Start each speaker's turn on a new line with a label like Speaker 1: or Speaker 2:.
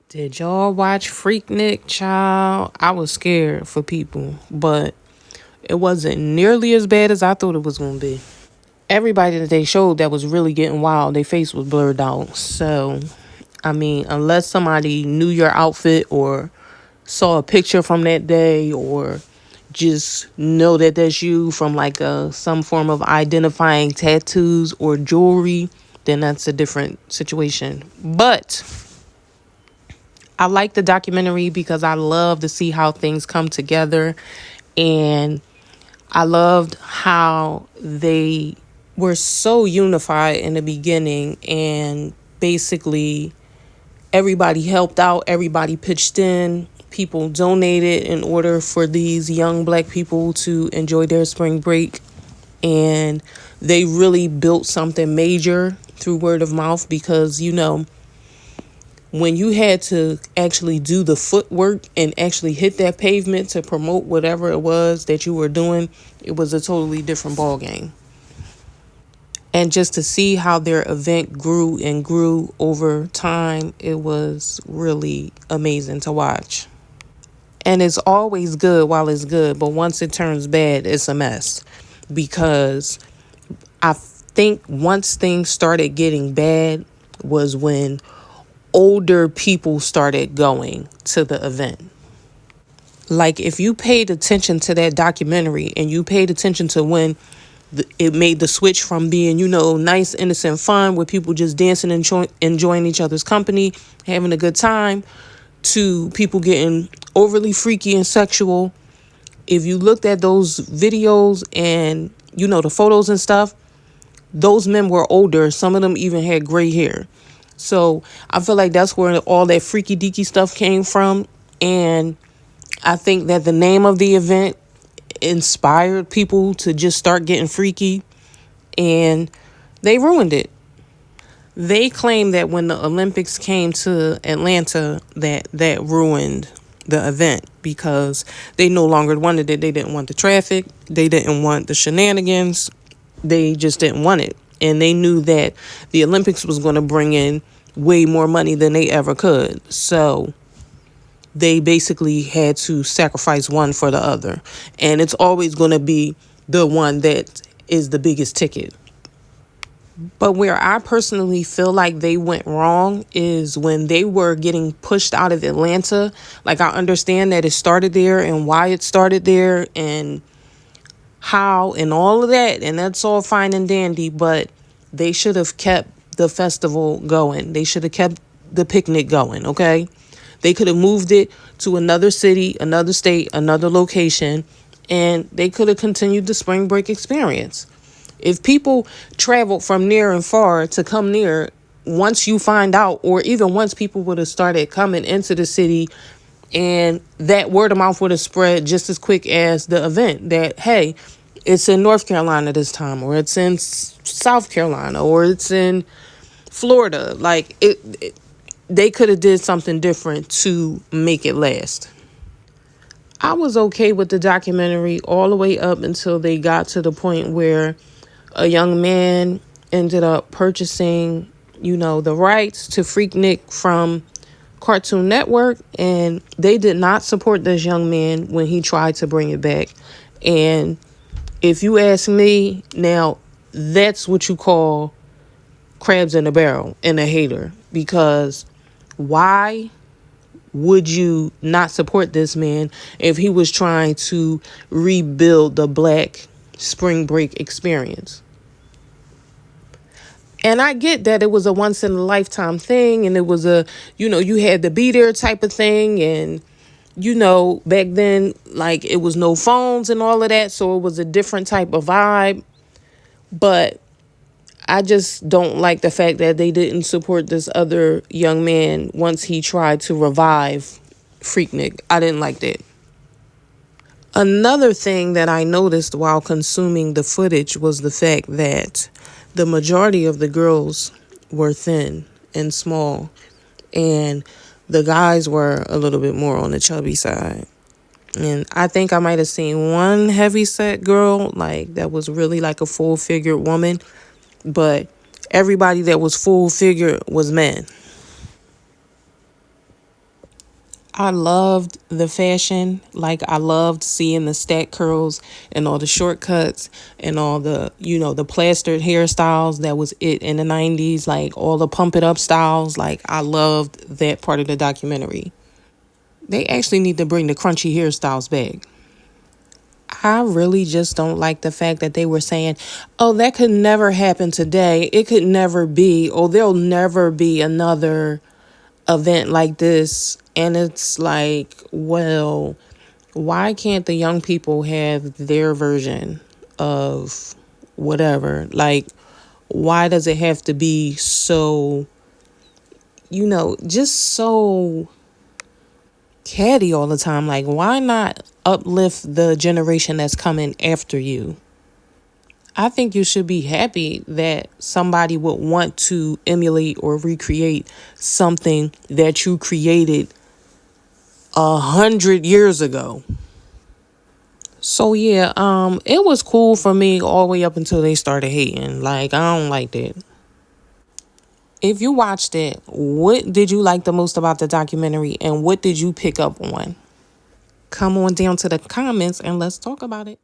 Speaker 1: Did y'all watch Freaknik, child? I was scared for people, but it wasn't nearly as bad as I thought it was going to be. Everybody that they showed that was really getting wild, their face was blurred out. So, I mean, unless somebody knew your outfit or saw a picture from that day or just know that that's you from like some form of identifying tattoos or jewelry, then that's a different situation. But I like the documentary because I love to see how things come together. And I loved how they were so unified in the beginning. And basically, everybody helped out, everybody pitched in, people donated in order for these young black people to enjoy their spring break. And they really built something major through word of mouth because, when you had to actually do the footwork and actually hit that pavement to promote whatever it was that you were doing, it was a totally different ball game. And just to see how their event grew and grew over time, it was really amazing to watch. And it's always good while it's good, but once it turns bad, it's a mess. Because I think once things started getting bad was when older people started going to the event. Like if you paid attention to that documentary and you paid attention to when it made the switch from being, nice, innocent fun with people just dancing and enjoying each other's company, having a good time, to people getting overly freaky and sexual. If you looked at those videos and, the photos and stuff, those men were older. Some of them even had gray hair. So I feel like that's where all that freaky deaky stuff came from. And I think that the name of the event inspired people to just start getting freaky, and they ruined it. They claim that when the Olympics came to Atlanta, that ruined the event because they no longer wanted it. They didn't want the traffic. They didn't want the shenanigans. They just didn't want it. And they knew that the Olympics was going to bring in way more money than they ever could. So they basically had to sacrifice one for the other. And it's always going to be the one that is the biggest ticket. But where I personally feel like they went wrong is when they were getting pushed out of Atlanta. Like, I understand that it started there and why it started there and how and all of that, and that's all fine and dandy, but they should have kept the festival going. They should have kept the picnic going, okay? They could have moved it to another city, another state, another location, and they could have continued the spring break experience. If people traveled from near and far to come near, once you find out, or even once people would have started coming into the city, and that word of mouth would have spread just as quick as the event that, hey, it's in North Carolina this time, or it's in South Carolina, or it's in Florida. Like, they could have did something different to make it last. I was okay with the documentary all the way up until they got to the point where a young man ended up purchasing, the rights to Freaknik from Cartoon Network, and they did not support this young man when he tried to bring it back. And if you ask me, now that's what you call crabs in a barrel and a hater, because why would you not support this man if he was trying to rebuild the black spring break experience? And I get that it was a once in a lifetime thing, and it was you had to be there type of thing. And, back then, like, it was no phones and all of that. So it was a different type of vibe. But I just don't like the fact that they didn't support this other young man once he tried to revive Freaknik. I didn't like that. Another thing that I noticed while consuming the footage was the fact that the majority of the girls were thin and small, and the guys were a little bit more on the chubby side. And I think I might have seen one heavy set girl, like, that was really like a full figured woman, but everybody that was full figured was men. I loved the fashion. Like, I loved seeing the stack curls and all the shortcuts and all the, the plastered hairstyles. That was it in the 90s. Like, all the pump it up styles. Like, I loved that part of the documentary. They actually need to bring the crunchy hairstyles back. I really just don't like the fact that they were saying, oh, that could never happen today. It could never be. Or there'll never be another event like this. And it's like, well, why can't the young people have their version of whatever? Like, why does it have to be so, just so catty all the time? Like, why not uplift the generation that's coming after you? I think you should be happy that somebody would want to emulate or recreate something that you created 100 years ago. So yeah, it was cool for me all the way up until they started hating. Like, I don't like that. If you watched it, what did you like the most about the documentary and what did you pick up on? Come on down to the comments and let's talk about it.